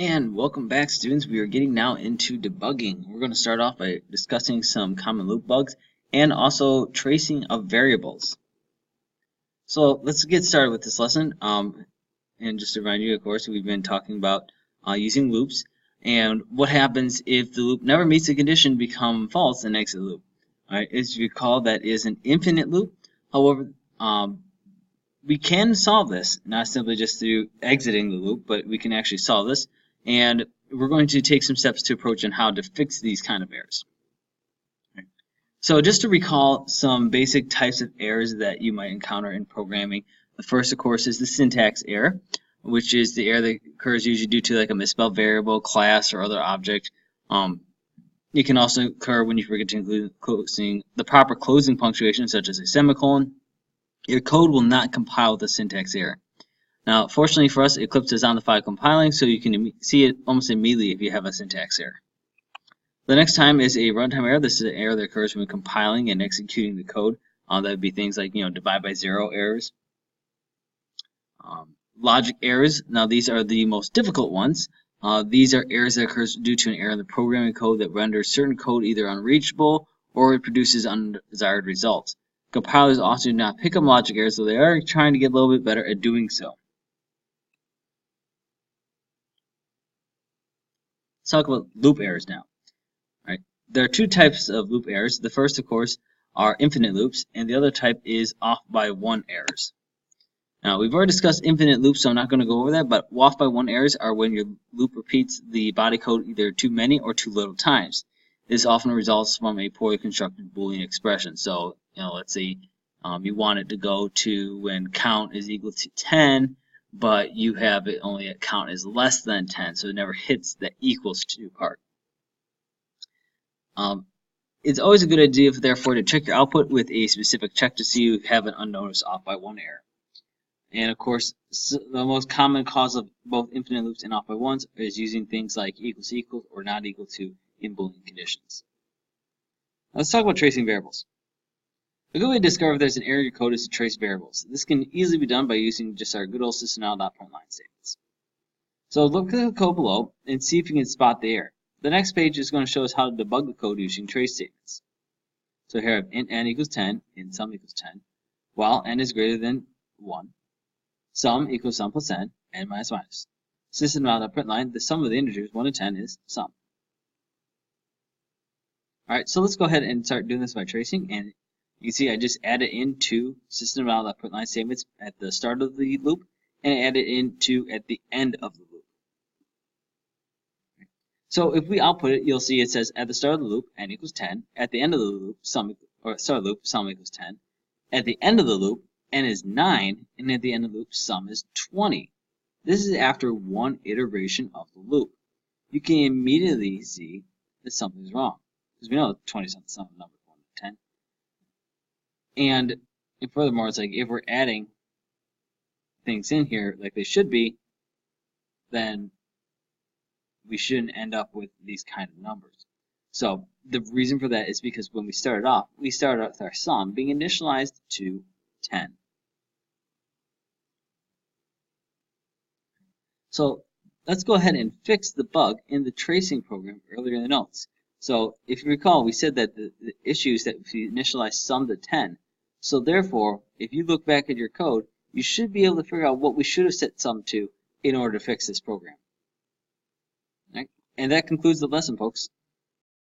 And welcome back, students. We are getting now into debugging. We're going to start off by discussing some common loop bugs and also tracing of variables. So let's get started with this lesson. And just to remind you, of course, we've been talking about using loops and what happens if the loop never meets a condition, become false, and exit the loop. All right, as you recall, that is an infinite loop. However, we can solve this, not simply just through exiting the loop, but we can actually solve this. And we're going to take some steps to approach on how to fix these kind of errors. So just to recall some basic types of errors that you might encounter in programming. The first, of course, is the syntax error, which is the error that occurs usually due to like a misspelled variable, class, or other object. It can also occur when you forget to include the proper closing punctuation, such as a semicolon. Your code will not compile with a syntax error. Now, fortunately for us, Eclipse is on the file compiling, so you can see it almost immediately if you have a syntax error. The next time is a runtime error. This is an error that occurs when compiling and executing the code. That would be things like, divide by zero errors. Logic errors. Now, these are the most difficult ones. These are errors that occur due to an error in the programming code that renders certain code either unreachable or it produces undesired results. Compilers also do not pick up logic errors, so they are trying to get a little bit better at doing so. Let's talk about loop errors now. Right? There are two types of loop errors. The first, of course, are infinite loops, and the other type is off by one errors. Now, we've already discussed infinite loops, so I'm not going to go over that, but off by one errors are when your loop repeats the body code either too many or too little times. This often results from a poorly constructed Boolean expression. So, let's say you want it to go to when count is equal to 10, but you have it only at count is less than 10, so it never hits the equals to part. It's always a good idea, therefore, to check your output with a specific check to see you have an unnoticed off by one error. And of course, the most common cause of both infinite loops and off by ones is using things like equals to equals or not equal to in Boolean conditions. Now, let's talk about tracing variables. A good way to discover if there's an error in your code is to trace variables. This can easily be done by using just our good old system.out.println statements. So look at the code below and see if you can spot the error. The next page is going to show us how to debug the code using trace statements. So here I have int n equals 10, int sum equals 10, while n is greater than 1, sum equals sum plus n minus minus. System.out.println, the sum of the integers 1 to 10 is sum. Alright, so let's go ahead and start doing this by tracing, and you can see I just added into system.out.println statements at the start of the loop, and I added into at the end of the loop. So if we output it, you'll see it says at the start of the loop, n equals 10. At the end of the loop, sum equals 10. At the end of the loop, n is 9. And at the end of the loop, sum is 20. This is after one iteration of the loop. You can immediately see that something's wrong, because we know 20 is not the sum of numbers 1 to 10. And furthermore, it's like if we're adding things in here like they should be, then we shouldn't end up with these kind of numbers. So the reason for that is because when we started off with our sum being initialized to 10. So let's go ahead and fix the bug in the tracing program earlier in the notes. So if you recall, we said that the issue is that if you initialize sum to 10. So therefore, if you look back at your code, you should be able to figure out what we should have set sum to in order to fix this program. Right? And that concludes the lesson, folks.